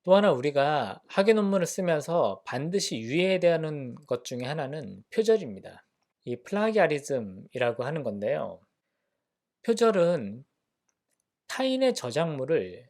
또 하나 우리가 학위 논문을 쓰면서 반드시 유의해야 하는 것 중에 하나는 표절입니다. 이 플라기아리즘이라고 하는 건데요. 표절은 타인의 저작물을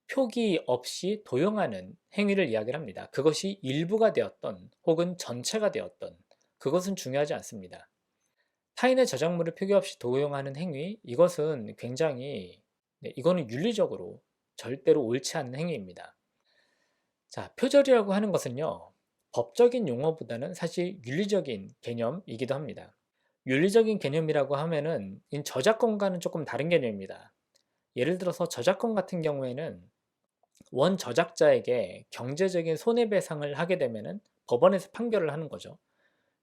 표기 없이 도용하는 행위를 이야기를 합니다. 그것이 일부가 되었던 혹은 전체가 되었던 그것은 중요하지 않습니다. 타인의 저작물을 표기 없이 도용하는 행위, 이것은 굉장히 이거는 윤리적으로 절대로 옳지 않은 행위입니다. 자, 표절이라고 하는 것은요, 법적인 용어보다는 사실 윤리적인 개념이기도 합니다. 윤리적인 개념이라고 하면은 이 저작권과는 조금 다른 개념입니다. 예를 들어서 저작권 같은 경우에는 원 저작자에게 경제적인 손해배상을 하게 되면은 법원에서 판결을 하는 거죠.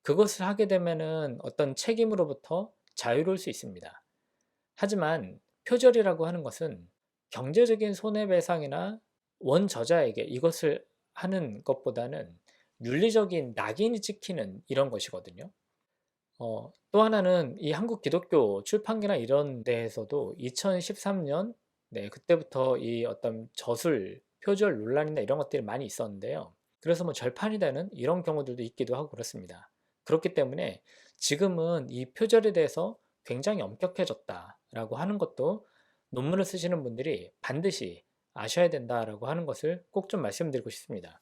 그것을 하게 되면은 어떤 책임으로부터 자유로울 수 있습니다. 하지만 표절이라고 하는 것은 경제적인 손해배상이나 원저자에게 이것을 하는 것보다는 윤리적인 낙인이 찍히는 이런 것이거든요. 또 하나는 이 한국 기독교 출판계나 이런 데에서도 2013년 그때부터 이 어떤 저술, 표절 논란이나 이런 것들이 많이 있었는데요. 그래서 뭐 절판이 되는 이런 경우들도 있기도 하고 그렇습니다. 그렇기 때문에 지금은 이 표절에 대해서 굉장히 엄격해졌다라고 하는 것도 논문을 쓰시는 분들이 반드시 아셔야 된다라고 하는 것을 꼭 좀 말씀드리고 싶습니다.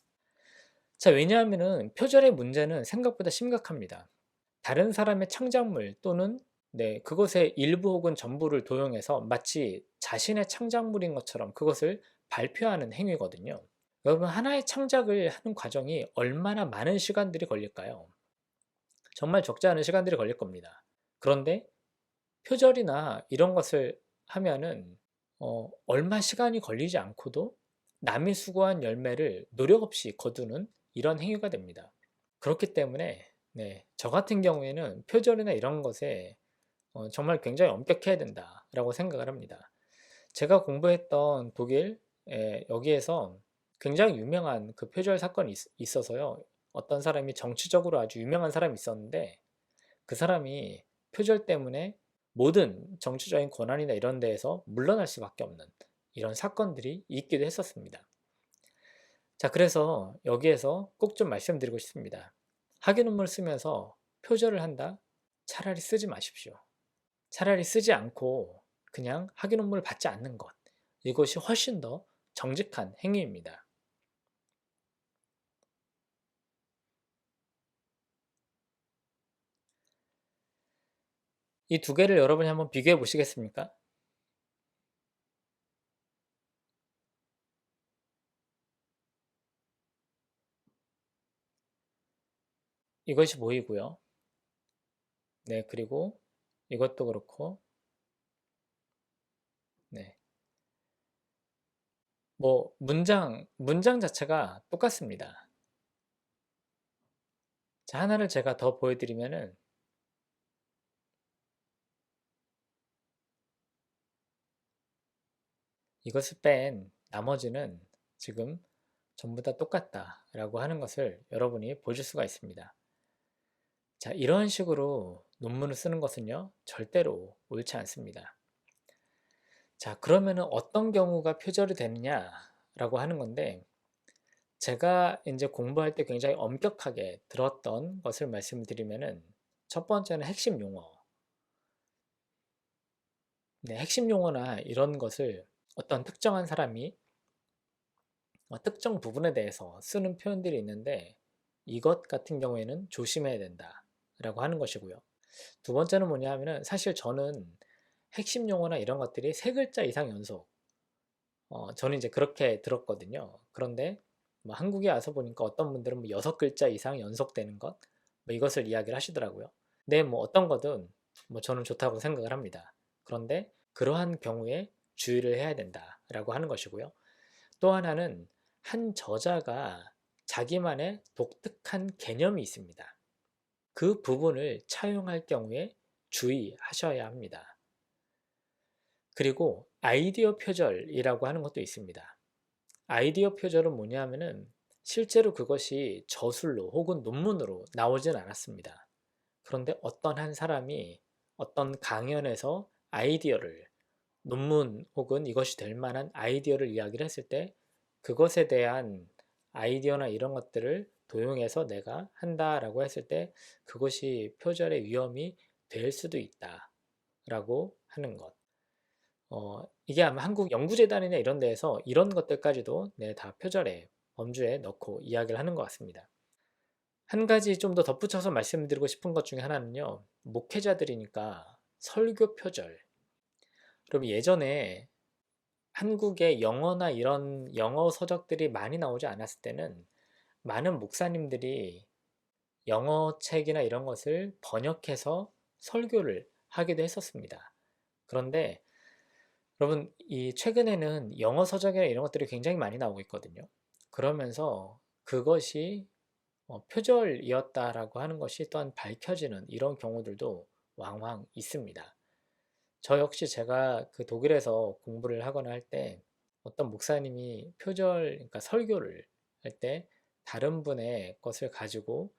자, 왜냐하면은 표절의 문제는 생각보다 심각합니다. 다른 사람의 창작물 또는 그것의 일부 혹은 전부를 도용해서 마치 자신의 창작물인 것처럼 그것을 발표하는 행위거든요. 여러분, 하나의 창작을 하는 과정이 얼마나 많은 시간들이 걸릴까요? 정말 적지 않은 시간들이 걸릴 겁니다. 그런데 표절이나 이런 것을 하면은 얼마 시간이 걸리지 않고도 남이 수고한 열매를 노력 없이 거두는 이런 행위가 됩니다. 그렇기 때문에 저 같은 경우에는 표절이나 이런 것에 정말 굉장히 엄격해야 된다라고 생각을 합니다. 제가 공부했던 독일 여기에서 굉장히 유명한 그 표절 사건이 있어서요. 어떤 사람이 정치적으로 아주 유명한 사람이 있었는데 그 사람이 표절 때문에 모든 정치적인 권한이나 이런 데에서 물러날 수밖에 없는 이런 사건들이 있기도 했었습니다. 자, 그래서 여기에서 꼭 좀 말씀드리고 싶습니다. 학위 논문을 쓰면서 표절을 한다? 차라리 쓰지 마십시오. 차라리 쓰지 않고 그냥 학위 논문을 받지 않는 것. 이것이 훨씬 더 정직한 행위입니다. 이 두 개를 여러분이 한번 비교해 보시겠습니까? 이것이 보이고요. 그리고 이것도 그렇고, 네. 뭐, 문장 자체가 똑같습니다. 자, 하나를 제가 더 보여드리면은, 이것을 뺀 나머지는 지금 전부 다 똑같다라고 하는 것을 여러분이 보실 수가 있습니다. 자, 이런 식으로 논문을 쓰는 것은요, 절대로 옳지 않습니다. 자, 그러면은 어떤 경우가 표절이 되느냐라고 하는 건데, 제가 이제 공부할 때 굉장히 엄격하게 들었던 것을 말씀드리면은, 첫 번째는 핵심 용어. 핵심 용어나 이런 것을 어떤 특정한 사람이 특정 부분에 대해서 쓰는 표현들이 있는데, 이것 같은 경우에는 조심해야 된다라고 하는 것이고요. 두 번째는 뭐냐 하면은 사실 저는 핵심 용어나 이런 것들이 세 글자 이상 연속, 저는 이제 그렇게 들었거든요. 그런데 뭐 한국에 와서 보니까 어떤 분들은 뭐 여섯 글자 이상 연속되는 것, 뭐 이것을 이야기를 하시더라고요. 뭐 어떤 거든 뭐 저는 좋다고 생각을 합니다. 그런데 그러한 경우에 주의를 해야 된다라고 하는 것이고요. 또 하나는 한 저자가 자기만의 독특한 개념이 있습니다. 그 부분을 차용할 경우에 주의하셔야 합니다. 그리고 아이디어 표절이라고 하는 것도 있습니다. 아이디어 표절은 뭐냐 하면은 실제로 그것이 저술로 혹은 논문으로 나오진 않았습니다. 그런데 어떤 한 사람이 어떤 강연에서 아이디어를 논문 혹은 이것이 될 만한 아이디어를 이야기를 했을 때 그것에 대한 아이디어나 이런 것들을 도용해서 내가 한다라고 했을 때 그것이 표절의 위험이 될 수도 있다라고 하는 것. 이게 아마 한국 연구재단이나 이런 데에서 이런 것들까지도 다 표절의 범주에 넣고 이야기를 하는 것 같습니다. 한 가지 좀 더 덧붙여서 말씀드리고 싶은 것 중에 하나는요. 목회자들이니까 설교 표절. 그럼 예전에 한국에 영어나 이런 영어 서적들이 많이 나오지 않았을 때는 많은 목사님들이 영어 책이나 이런 것을 번역해서 설교를 하기도 했었습니다. 그런데 여러분, 이 최근에는 영어 서적이나 이런 것들이 굉장히 많이 나오고 있거든요. 그러면서 그것이 표절이었다라고 하는 것이 또한 밝혀지는 이런 경우들도 왕왕 있습니다. 저 역시 제가 그 독일에서 공부를 하거나 할 때 어떤 목사님이 그러니까 설교를 할 때 다른 분의 것을 가지고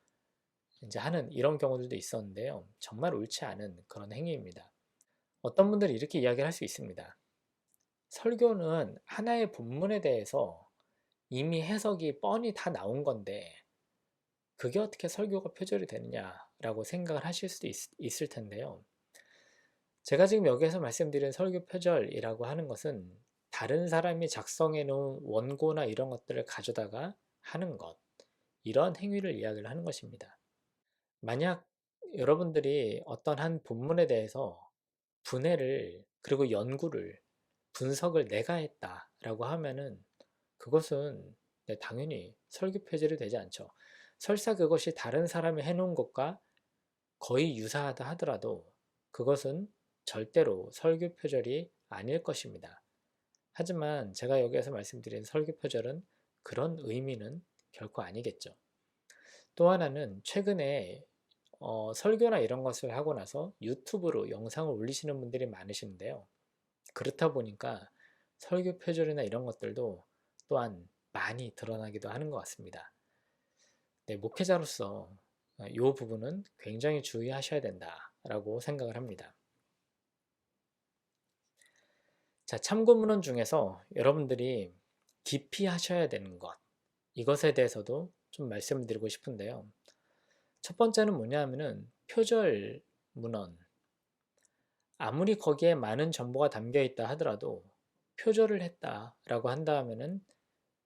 이제 하는 이런 경우들도 있었는데요. 정말 옳지 않은 그런 행위입니다. 어떤 분들이 이렇게 이야기를 할 수 있습니다. 설교는 하나의 본문에 대해서 이미 해석이 뻔히 다 나온 건데 그게 어떻게 설교가 표절이 되느냐라고 생각을 하실 수도 있을 텐데요. 제가 지금 여기에서 말씀드린 설교 표절이라고 하는 것은 다른 사람이 작성해 놓은 원고나 이런 것들을 가져다가 하는 것, 이런 행위를 이야기를 하는 것입니다. 만약 여러분들이 어떤 한 본문에 대해서 분해를 그리고 연구를 분석을 내가 했다라고 하면은 그것은 당연히 설교 표절이 되지 않죠. 설사 그것이 다른 사람이 해놓은 것과 거의 유사하다 하더라도 그것은 절대로 설교 표절이 아닐 것입니다. 하지만 제가 여기에서 말씀드린 설교 표절은 그런 의미는 결코 아니겠죠. 또 하나는 최근에 설교나 이런 것을 하고 나서 유튜브로 영상을 올리시는 분들이 많으신데요. 그렇다 보니까 설교 표절이나 이런 것들도 또한 많이 드러나기도 하는 것 같습니다. 네, 목회자로서 이 부분은 굉장히 주의하셔야 된다라고 생각을 합니다. 자, 참고문헌 중에서 여러분들이 깊이 하셔야 되는 것, 이것에 대해서도 좀 말씀을 드리고 싶은데요. 첫 번째는 뭐냐 하면은 표절 문헌. 아무리 거기에 많은 정보가 담겨 있다 하더라도 표절을 했다라고 한다 하면은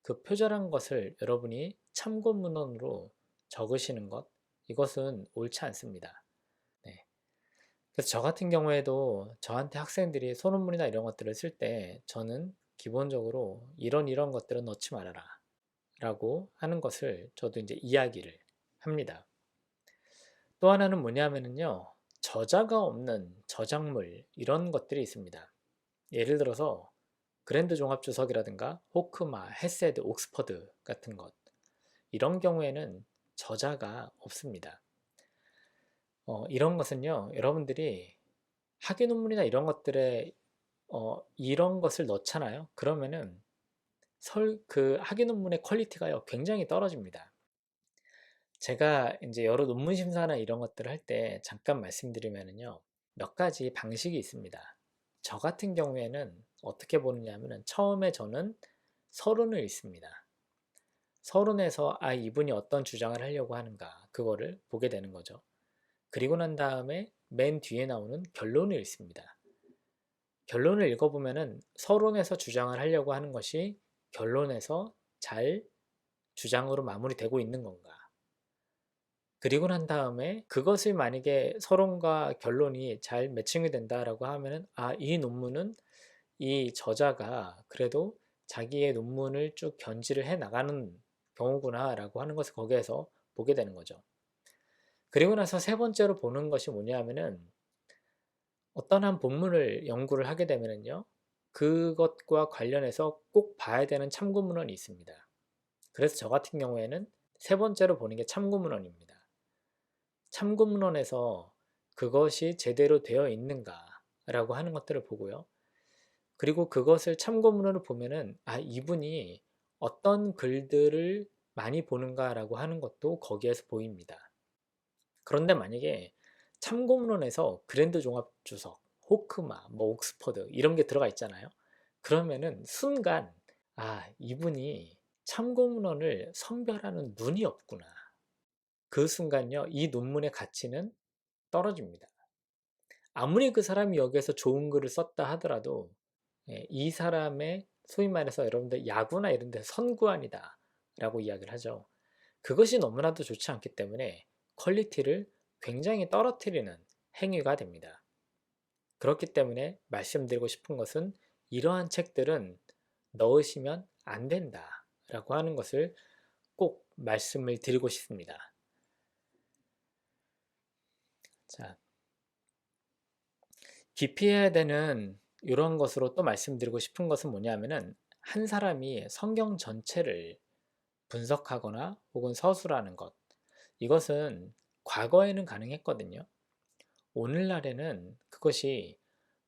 그 표절한 것을 여러분이 참고 문헌으로 적으시는 것, 이것은 옳지 않습니다. 네. 그래서 저 같은 경우에도 저한테 학생들이 소논문이나 이런 것들을 쓸 때 저는 기본적으로 이런 것들은 넣지 말아라 라고 하는 것을 저도 이제 이야기를 합니다. 또 하나는 뭐냐면요. 저자가 없는 저작물 이런 것들이 있습니다. 예를 들어서 그랜드 종합주석이라든가 호크마, 헤세드, 옥스퍼드 같은 것 이런 경우에는 저자가 없습니다. 이런 것은요. 여러분들이 학위 논문이나 이런 것들에 이런 것을 넣잖아요. 그러면은 그 학위 논문의 퀄리티가요. 굉장히 떨어집니다. 제가 이제 여러 논문 심사나 이런 것들을 할 때 잠깐 말씀드리면은요. 몇 가지 방식이 있습니다. 저 같은 경우에는 어떻게 보느냐 하면은 처음에 저는 서론을 읽습니다. 서론에서 이분이 어떤 주장을 하려고 하는가 그거를 보게 되는 거죠. 그리고 난 다음에 맨 뒤에 나오는 결론을 읽습니다. 결론을 읽어보면은 서론에서 주장을 하려고 하는 것이 결론에서 잘 주장으로 마무리되고 있는 건가. 그리고 난 다음에 그것을 만약에 서론과 결론이 잘 매칭이 된다라고 하면은 이 논문은 이 저자가 그래도 자기의 논문을 쭉 견지를 해 나가는 경우구나라고 하는 것을 거기에서 보게 되는 거죠. 그리고 나서 세 번째로 보는 것이 뭐냐 하면은 어떤 한 본문을 연구를 하게 되면은요. 그것과 관련해서 꼭 봐야 되는 참고문헌이 있습니다. 그래서 저 같은 경우에는 세 번째로 보는 게 참고문헌입니다. 참고문헌에서 그것이 제대로 되어 있는가라고 하는 것들을 보고요. 그리고 그것을 참고문헌을 보면은 이분이 어떤 글들을 많이 보는가라고 하는 것도 거기에서 보입니다. 그런데 만약에 참고문헌에서 그랜드 종합주석, 호크마, 뭐 옥스퍼드 이런 게 들어가 있잖아요. 그러면은 순간 이분이 참고문헌을 성별하는 눈이 없구나. 그 순간요, 이 논문의 가치는 떨어집니다. 아무리 그 사람이 여기에서 좋은 글을 썼다 하더라도 이 사람의 소위 말해서 여러분들 야구나 이런 데서 선구안이다 라고 이야기를 하죠. 그것이 너무나도 좋지 않기 때문에 퀄리티를 굉장히 떨어뜨리는 행위가 됩니다. 그렇기 때문에 말씀드리고 싶은 것은 이러한 책들은 넣으시면 안 된다 라고 하는 것을 꼭 말씀을 드리고 싶습니다. 자, 기피해야 되는 이런 것으로 또 말씀드리고 싶은 것은 뭐냐면은 한 사람이 성경 전체를 분석하거나 혹은 서술하는 것, 이것은 과거에는 가능했거든요. 오늘날에는 그것이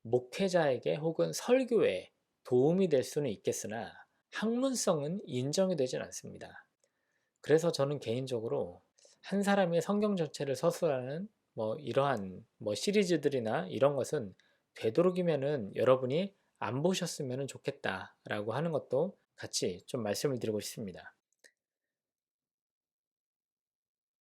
목회자에게 혹은 설교에 도움이 될 수는 있겠으나 학문성은 인정이 되진 않습니다. 그래서 저는 개인적으로 한 사람이 성경 전체를 서술하는 이러한 시리즈들이나 이런 것은 되도록이면은 여러분이 안 보셨으면 좋겠다라고 하는 것도 같이 좀 말씀을 드리고 싶습니다.